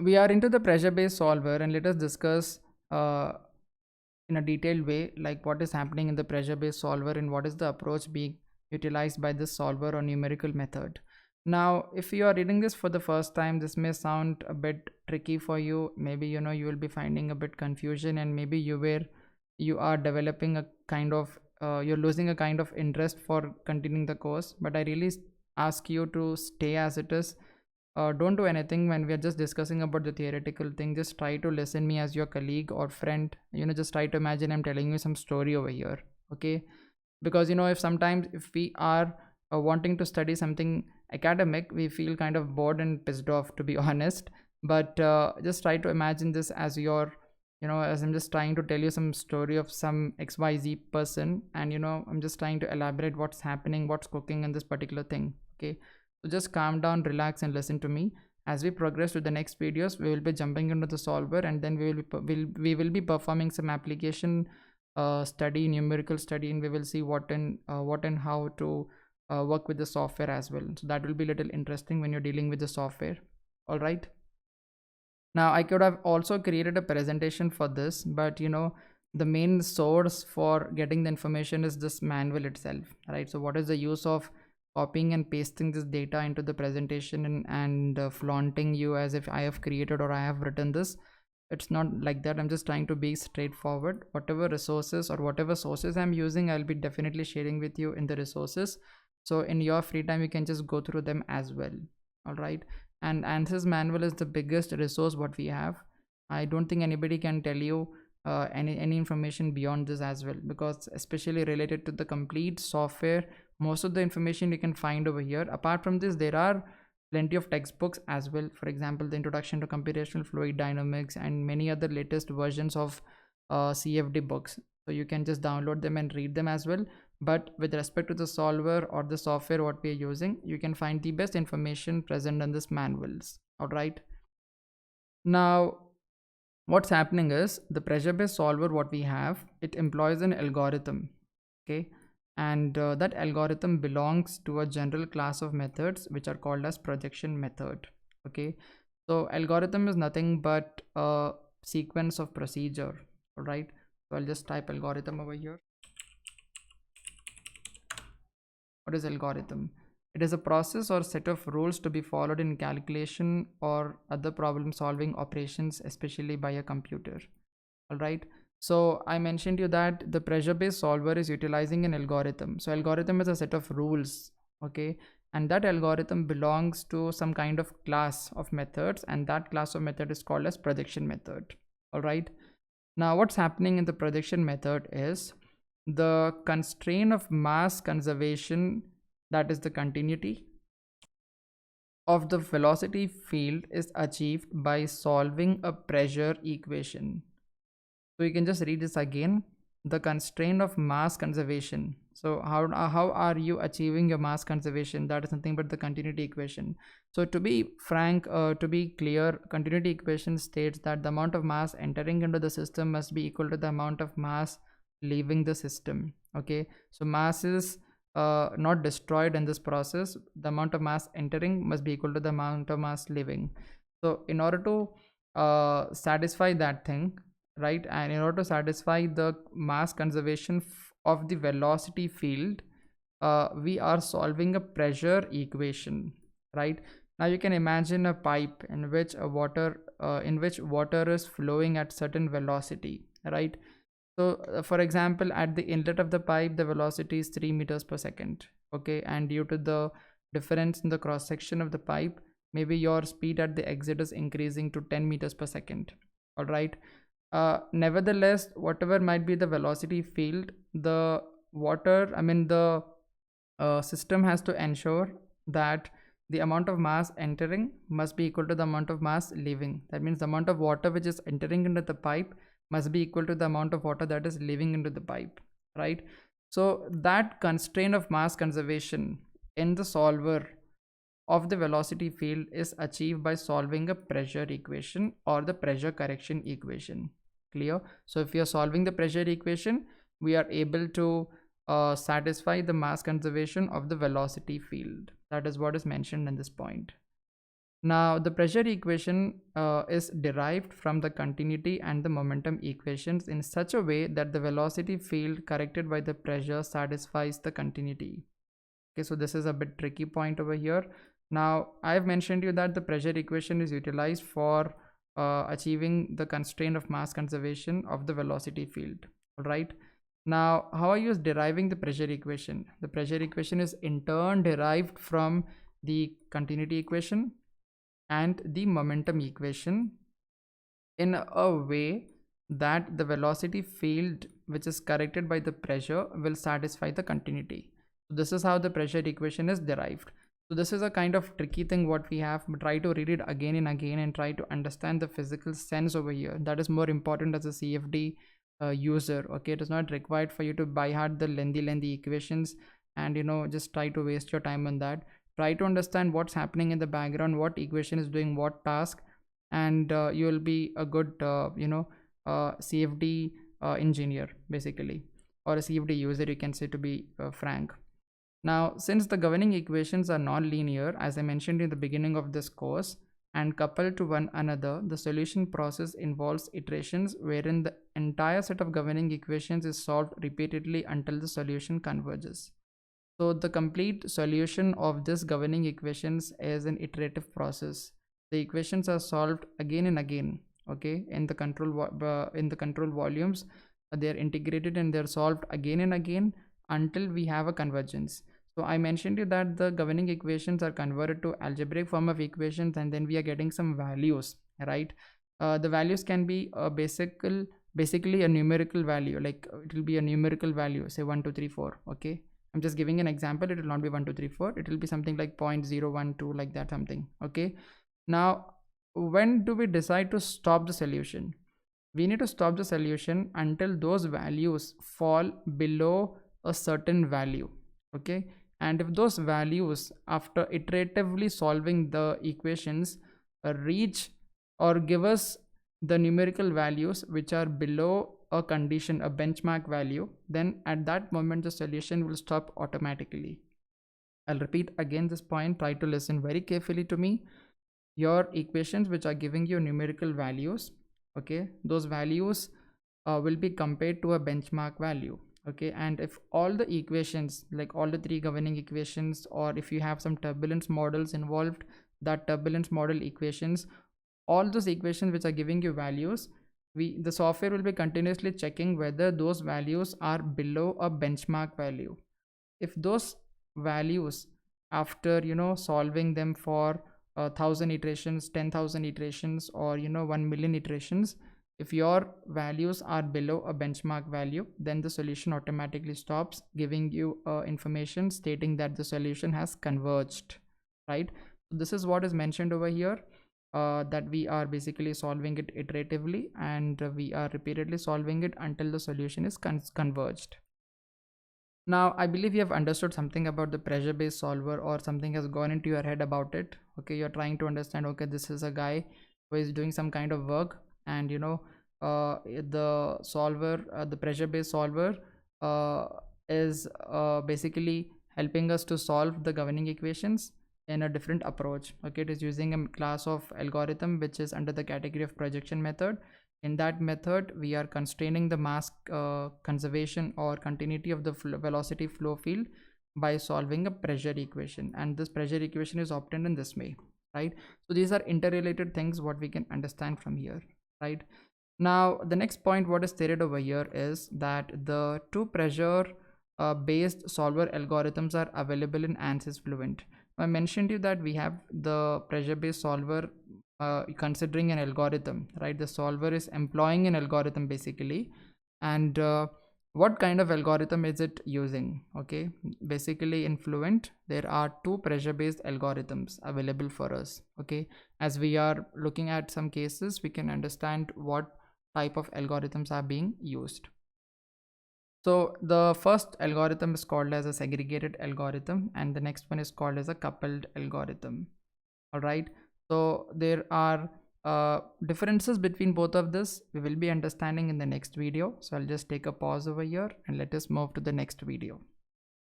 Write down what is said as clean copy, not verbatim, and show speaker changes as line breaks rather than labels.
We are into the pressure based solver, and let us discuss uh, in a detailed way like what is happening in the pressure based solver and what is the approach being utilized by this solver or numerical method. Now if you are reading this for the first time, this may sound a bit tricky for you. Maybe you will be finding a bit confusion, and maybe you are developing a kind of you're losing a kind of interest for continuing the course. But I really ask you to stay as it is. Don't do anything when we are just discussing about the theoretical thing. Just try to listen me as your colleague or friend. Just try to imagine I'm telling you some story over here. Okay, because if sometimes if we are wanting to study something academic, we feel kind of bored and pissed off, to be honest. But just try to imagine this as your as I'm just trying to tell you some story of some XYZ person, and I'm just trying to elaborate what's happening, what's cooking in this particular thing. Okay, so just calm down, relax, and listen to me. As we progress to the next videos, we will be jumping into the solver, and then we will be performing some application study, numerical study, and we will see what and how to work with the software as well. So that will be a little interesting when you're dealing with the software. All right. Now I could have also created a presentation for this, but the main source for getting the information is this manual itself, right? So what is the use of copying and pasting this data into the presentation and flaunting you as if I have created or I have written this? It's not like that. I'm just trying to be straightforward. Whatever resources or whatever sources I'm using, I'll be definitely sharing with you in the resources. So in your free time, you can just go through them as well. All right. And ANSYS manual is the biggest resource what we have. I don't think anybody can tell you any information beyond this as well, because especially related to the complete software, most of the information you can find over here. Apart from this, there are plenty of textbooks as well. For example, the Introduction to Computational Fluid Dynamics and many other latest versions of CFD books. So you can just download them and read them as well. But with respect to the solver or the software what we are using, you can find the best information present in this manuals. All right. Now what's happening is the pressure based solver what we have, it employs an algorithm. Okay, and that algorithm belongs to a general class of methods which are called as projection method. Okay, so algorithm is nothing but a sequence of procedure. All right, so I'll just type algorithm over here. What is algorithm? It is a process or set of rules to be followed in calculation or other problem solving operations, especially by a computer. All right. So I mentioned to you that the pressure based solver is utilizing an algorithm. So algorithm is a set of rules. Okay. And that algorithm belongs to some kind of class of methods, and that class of method is called as projection method. All right. Now what's happening in the projection method is the constraint of mass conservation, that is the continuity of the velocity field, is achieved by solving a pressure equation. So you can just read this again. The constraint of mass conservation. So how are you achieving your mass conservation? That is nothing but the continuity equation. So to be frank, to be clear, continuity equation states that the amount of mass entering into the system must be equal to the amount of mass leaving the system. Okay, so mass is not destroyed in this process. The amount of mass entering must be equal to the amount of mass leaving. So in order to satisfy that thing, right, and in order to satisfy the mass conservation of the velocity field, we are solving a pressure equation, right? Now you can imagine a pipe in which water is flowing at certain velocity, right? So for example, at the inlet of the pipe, the velocity is 3 meters per second. Okay, and due to the difference in the cross section of the pipe, maybe your speed at the exit is increasing to 10 meters per second. All right. Nevertheless, whatever might be the velocity field, the system has to ensure that the amount of mass entering must be equal to the amount of mass leaving. That means the amount of water which is entering into the pipe must be equal to the amount of water that is leaving into the pipe, right? So that constraint of mass conservation in the solver of the velocity field is achieved by solving a pressure equation or the pressure correction equation. Clear? So if we are solving the pressure equation, we are able to satisfy the mass conservation of the velocity field. That is what is mentioned in this point. Now the pressure equation is derived from the continuity and the momentum equations in such a way that the velocity field corrected by the pressure satisfies the continuity. Okay, so this is a bit tricky point over here. Now I've mentioned you that the pressure equation is utilized for achieving the constraint of mass conservation of the velocity field. All right. Now, how are you deriving the pressure equation? The pressure equation is in turn derived from the continuity equation and the momentum equation in a way that the velocity field which is corrected by the pressure will satisfy the continuity. So this is how the pressure equation is derived. So this is a kind of tricky thing what we have, but try to read it again and again and try to understand the physical sense over here. That is more important as a CFD user. Okay, it is not required for you to by heart the lengthy equations and just try to waste your time on that. Try to understand what's happening in the background, what equation is doing what task, and you will be a good CFD engineer basically, or a CFD user, you can say, to be frank. Now, since the governing equations are non-linear, as I mentioned in the beginning of this course, and coupled to one another, the solution process involves iterations wherein the entire set of governing equations is solved repeatedly until the solution converges. So the complete solution of this governing equations is an iterative process. The equations are solved again and again, okay, in the control volumes. They are integrated and they are solved again and again until we have a convergence. So I mentioned you that the governing equations are converted to algebraic form of equations, and then we are getting some values, right? The values can be basically a numerical value, like it will be a numerical value, say 1 2 3 4. Okay, I'm just giving an example. It will not be 1 2 3 4. It will be something like 0.012, like that, something. Okay, now when do we decide to stop the solution? We need to stop the solution until those values fall below a certain value. Okay, and if those values after iteratively solving the equations reach or give us the numerical values which are below a condition, a benchmark value, then at that moment the solution will stop automatically. I'll repeat again this point. Try to listen very carefully to me. Your equations which are giving you numerical values, okay, those values will be compared to a benchmark value. Okay, and if all the equations, like all the three governing equations, or if you have some turbulence models involved, that turbulence model equations, all those equations which are giving you values, the software will be continuously checking whether those values are below a benchmark value. If those values, after solving them for 1,000 iterations, 10,000 iterations, or 1 million iterations, if your values are below a benchmark value, then the solution automatically stops giving you information stating that the solution has converged, right? So this is what is mentioned over here, that we are basically solving it iteratively, and we are repeatedly solving it until the solution is converged. Now, I believe you have understood something about the pressure based solver, or something has gone into your head about it. Okay, you're trying to understand, okay, this is a guy who is doing some kind of work, and the solver, the pressure based solver is basically helping us to solve the governing equations in a different approach. Okay, it is using a class of algorithm which is under the category of projection method. In that method, we are constraining the mass conservation or continuity of the velocity flow field by solving a pressure equation, and this pressure equation is obtained in this way, right? So these are interrelated things what we can understand from here, right? Now the next point what is stated over here is that the two pressure based solver algorithms are available in ANSYS Fluent. I mentioned to you that we have the pressure based solver considering an algorithm, right? The solver is employing an algorithm basically, and what kind of algorithm is it using? Okay, basically in Fluent there are two pressure based algorithms available for us. Okay, as we are looking at some cases, we can understand what type of algorithms are being used. So the first algorithm is called as a segregated algorithm, and the next one is called as a coupled algorithm. All right, so there are differences between both of this we will be understanding in the next video. So I'll just take a pause over here and let us move to the next video.